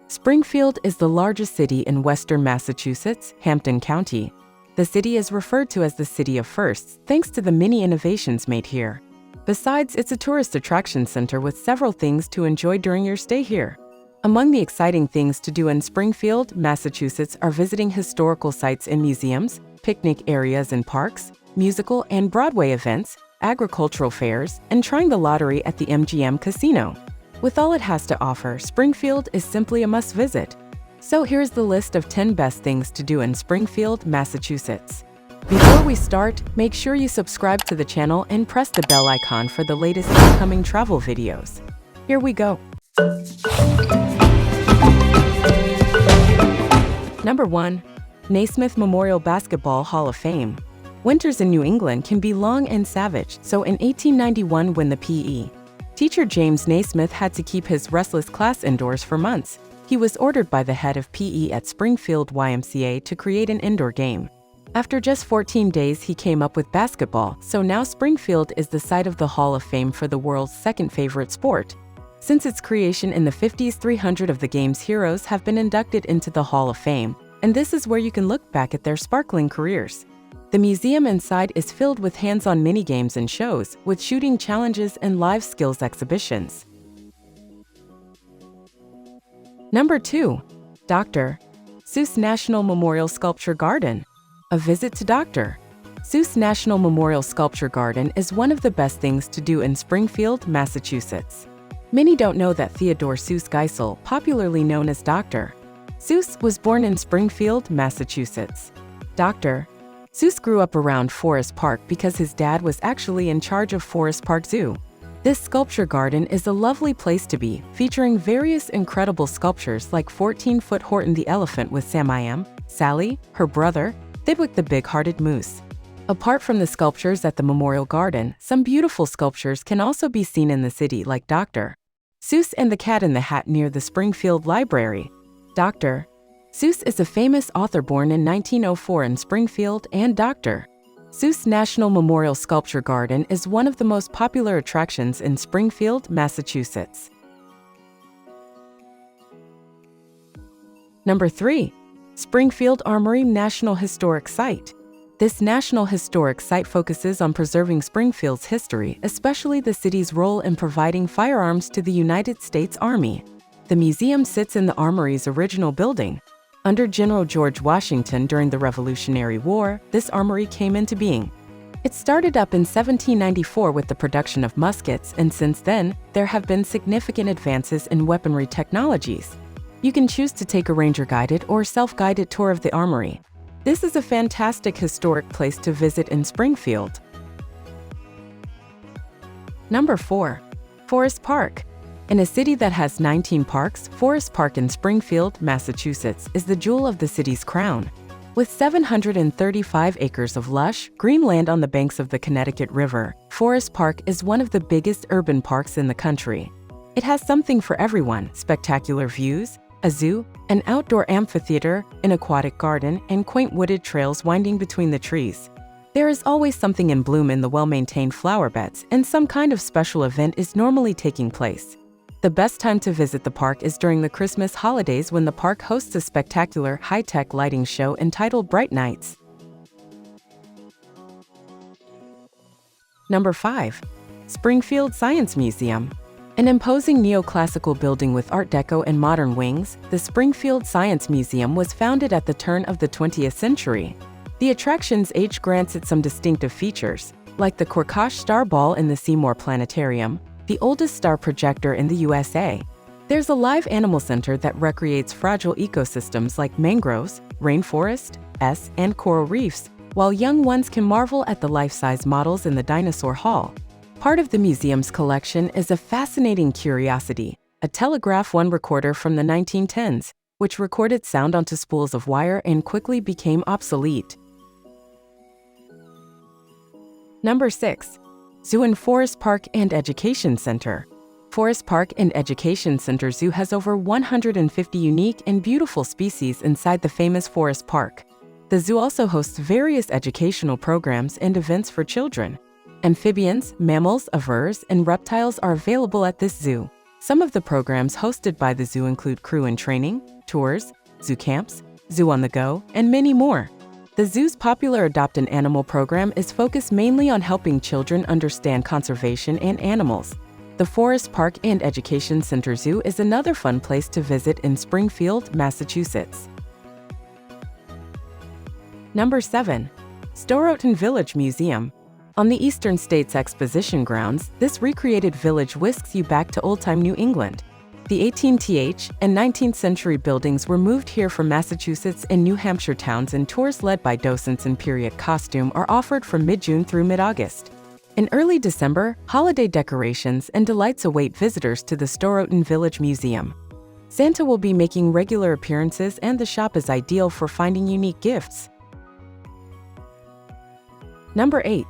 Springfield is the largest city in western Massachusetts, Hampden County. The city is referred to as the City of Firsts, thanks to the many innovations made here. Besides, it's a tourist attraction center with several things to enjoy during your stay here. Among the exciting things to do in Springfield, Massachusetts are visiting historical sites and museums, picnic areas and parks, musical and Broadway events, agricultural fairs, and trying the lottery at the MGM Casino. With all it has to offer, Springfield is simply a must-visit. So here's the list of 10 best things to do in Springfield, Massachusetts. Before we start, make sure you subscribe to the channel and press the bell icon for the latest upcoming travel videos. Here we go. Number 1. Naismith Memorial Basketball Hall of Fame. Winters in New England can be long and savage, so in 1891 when the P.E. teacher James Naismith had to keep his restless class indoors for months, he was ordered by the head of PE at Springfield YMCA to create an indoor game. After just 14 days, he came up with basketball, so now Springfield is the site of the Hall of Fame for the world's second favorite sport. Since its creation in the 50s, 300 of the game's heroes have been inducted into the Hall of Fame, and this is where you can look back at their sparkling careers. The museum inside is filled with hands-on mini-games and shows, with shooting challenges and live skills exhibitions. Number 2. Dr. Seuss National Memorial Sculpture Garden. A visit to Dr. Seuss National Memorial Sculpture Garden is one of the best things to do in Springfield, Massachusetts. Many don't know that Theodore Seuss Geisel, popularly known as Dr. Seuss, was born in Springfield, Massachusetts. Dr. Seuss grew up around Forest Park because his dad was actually in charge of Forest Park Zoo. This sculpture garden is a lovely place to be, featuring various incredible sculptures like 14-foot Horton the elephant with Sam I Am, Sally, her brother, Thidwick the big-hearted moose. Apart from the sculptures at the Memorial Garden, some beautiful sculptures can also be seen in the city like Dr. Seuss and the Cat in the Hat near the Springfield Library. Dr. Seuss is a famous author born in 1904 in Springfield, and Dr. Seuss National Memorial Sculpture Garden is one of the most popular attractions in Springfield, Massachusetts. Number 3. Springfield Armory National Historic Site. This National Historic Site focuses on preserving Springfield's history, especially the city's role in providing firearms to the United States Army. The museum sits in the Armory's original building. Under General George Washington during the Revolutionary War, this armory came into being. It started up in 1794 with the production of muskets, and since then, there have been significant advances in weaponry technologies. You can choose to take a ranger-guided or self-guided tour of the armory. This is a fantastic historic place to visit in Springfield. Number 4. Forest Park. In a city that has 19 parks, Forest Park in Springfield, Massachusetts, is the jewel of the city's crown. With 735 acres of lush, green land on the banks of the Connecticut River, Forest Park is one of the biggest urban parks in the country. It has something for everyone: spectacular views, a zoo, an outdoor amphitheater, an aquatic garden, and quaint wooded trails winding between the trees. There is always something in bloom in the well-maintained flower beds, and some kind of special event is normally taking place. The best time to visit the park is during the Christmas holidays when the park hosts a spectacular, high-tech lighting show entitled Bright Nights. Number 5. Springfield Science Museum. An imposing neoclassical building with Art Deco and modern wings, the Springfield Science Museum was founded at the turn of the 20th century. The attraction's age grants it some distinctive features, like the Korkosh Star Ball in the Seymour Planetarium, the oldest star projector in the USA. There's a live animal center that recreates fragile ecosystems like mangroves, rainforest, and coral reefs, while young ones can marvel at the life-size models in the Dinosaur Hall. Part of the museum's collection is a fascinating curiosity, a telegraph one recorder from the 1910s, which recorded sound onto spools of wire and quickly became obsolete. Number 6. Zoo and Forest Park and Education Center. Forest Park and Education Center Zoo has over 150 unique and beautiful species inside the famous Forest Park. The zoo also hosts various educational programs and events for children. Amphibians, mammals, aviars, and reptiles are available at this zoo. Some of the programs hosted by the zoo include crew in training, tours, zoo camps, zoo on the go, and many more. The zoo's popular Adopt an Animal program is focused mainly on helping children understand conservation and animals. The Forest Park and Education Center Zoo is another fun place to visit in Springfield, Massachusetts. Number 7. Storrowton Village Museum. On the Eastern States Exposition Grounds, this recreated village whisks you back to old-time New England. The 18th and 19th century buildings were moved here from Massachusetts and New Hampshire towns, and tours led by docents in period costume are offered from mid-June through mid-August. In early December, holiday decorations and delights await visitors to the Storrowton Village Museum. Santa will be making regular appearances, and the shop is ideal for finding unique gifts. Number 8.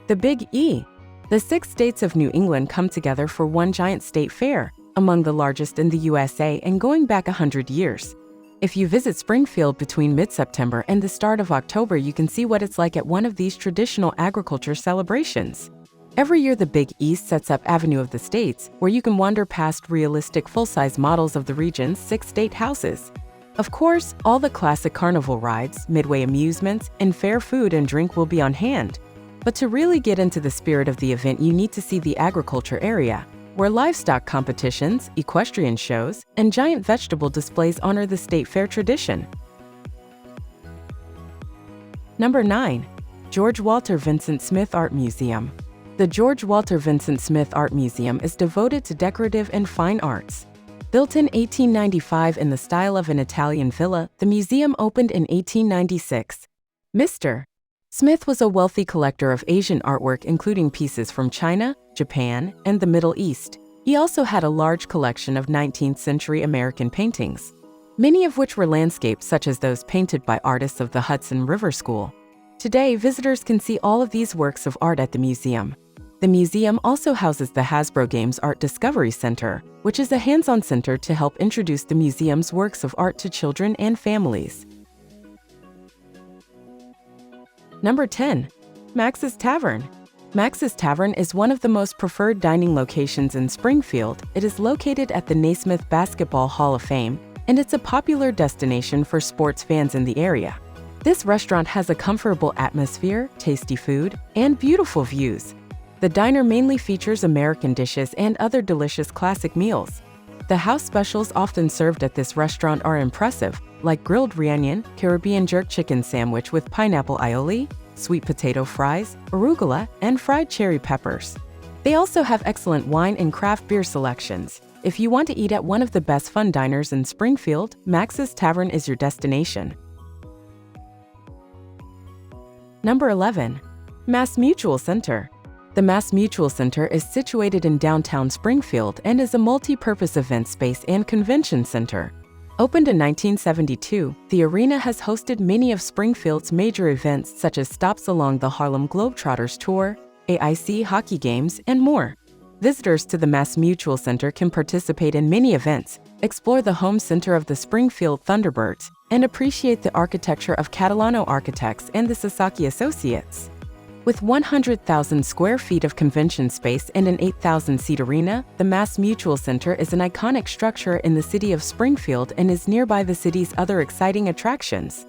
The Big E. The 6 states of New England come together for one giant state fair, among the largest in the USA and going back 100 years. If you visit Springfield between mid-September and the start of October, you can see what it's like at one of these traditional agriculture celebrations. Every year, the Big East sets up Avenue of the States, where you can wander past realistic full-size models of the region's 6 state houses. Of course, all the classic carnival rides, midway amusements, and fair food and drink will be on hand. But to really get into the spirit of the event, you need to see the agriculture area, where livestock competitions, equestrian shows, and giant vegetable displays honor the state fair tradition. Number 9. George Walter Vincent Smith Art Museum. The George Walter Vincent Smith Art Museum is devoted to decorative and fine arts. Built in 1895 in the style of an Italian villa, the museum opened in 1896. Mr. Smith was a wealthy collector of Asian artwork, including pieces from China, Japan, and the Middle East. He also had a large collection of 19th-century American paintings, many of which were landscapes such as those painted by artists of the Hudson River School. Today, visitors can see all of these works of art at the museum. The museum also houses the Hasbro Games Art Discovery Center, which is a hands-on center to help introduce the museum's works of art to children and families. Number 10. Max's Tavern. Max's Tavern is one of the most preferred dining locations in Springfield. It is located at the Naismith Basketball Hall of Fame, and it's a popular destination for sports fans in the area. This restaurant has a comfortable atmosphere, tasty food, and beautiful views. The diner mainly features American dishes and other delicious classic meals. The house specials often served at this restaurant are impressive, like grilled Rhiannon, Caribbean jerk chicken sandwich with pineapple aioli, sweet potato fries, arugula, and fried cherry peppers. They also have excellent wine and craft beer selections. If you want to eat at one of the best fun diners in Springfield, Max's Tavern is your destination. Number 11. MassMutual Center. The MassMutual Center is situated in downtown Springfield and is a multi-purpose event space and convention center. Opened in 1972, the arena has hosted many of Springfield's major events such as stops along the Harlem Globetrotters Tour, AIC hockey games, and more. Visitors to the MassMutual Center can participate in many events, explore the home center of the Springfield Thunderbirds, and appreciate the architecture of Catalano architects and the Sasaki Associates. With 100,000 square feet of convention space and an 8,000-seat arena, the MassMutual Center is an iconic structure in the city of Springfield and is nearby the city's other exciting attractions.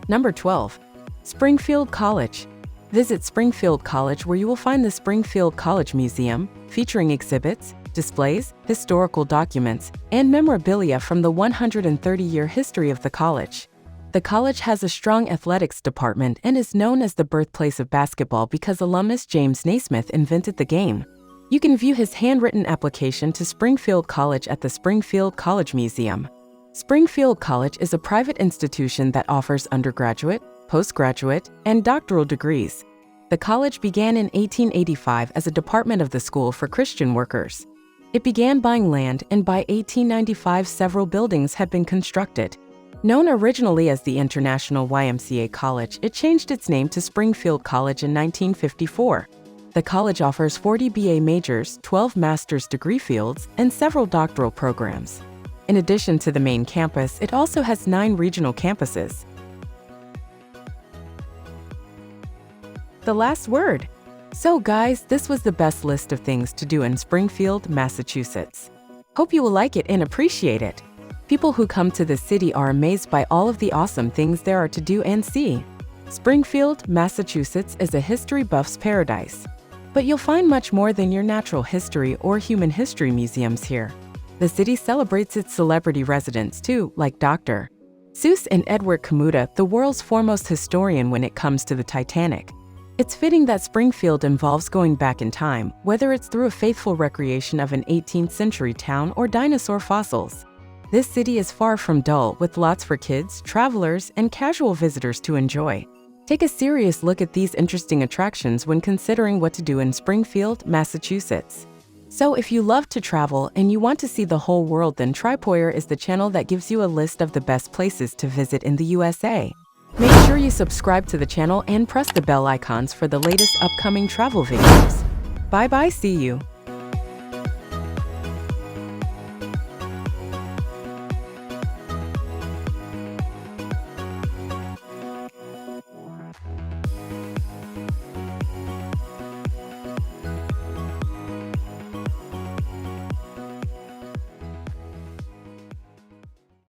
Number 12. Springfield College. Visit Springfield College, where you will find the Springfield College Museum, featuring exhibits, displays, historical documents, and memorabilia from the 130-year history of the college. The college has a strong athletics department and is known as the birthplace of basketball because alumnus James Naismith invented the game. You can view his handwritten application to Springfield College at the Springfield College Museum. Springfield College is a private institution that offers undergraduate, postgraduate, and doctoral degrees. The college began in 1885 as a department of the School for Christian Workers. It began buying land, and by 1895 several buildings had been constructed. Known originally as the International YMCA College, it changed its name to Springfield College in 1954. The college offers 40 BA majors, 12 master's degree fields, and several doctoral programs. In addition to the main campus, it also has 9 regional campuses. The last word. So guys, this was the best list of things to do in Springfield, Massachusetts. Hope you will like it and appreciate it. People who come to this city are amazed by all of the awesome things there are to do and see. Springfield, Massachusetts is a history buff's paradise. But you'll find much more than your natural history or human history museums here. The city celebrates its celebrity residents too, like Dr. Seuss and Edward Kamuta, the world's foremost historian when it comes to the Titanic. It's fitting that Springfield involves going back in time, whether it's through a faithful recreation of an 18th century town or dinosaur fossils. This city is far from dull, with lots for kids, travelers, and casual visitors to enjoy. Take a serious look at these interesting attractions when considering what to do in Springfield, Massachusetts. So if you love to travel and you want to see the whole world, then Tripoyer is the channel that gives you a list of the best places to visit in the USA. Make sure you subscribe to the channel and press the bell icons for the latest upcoming travel videos. Bye bye, see you.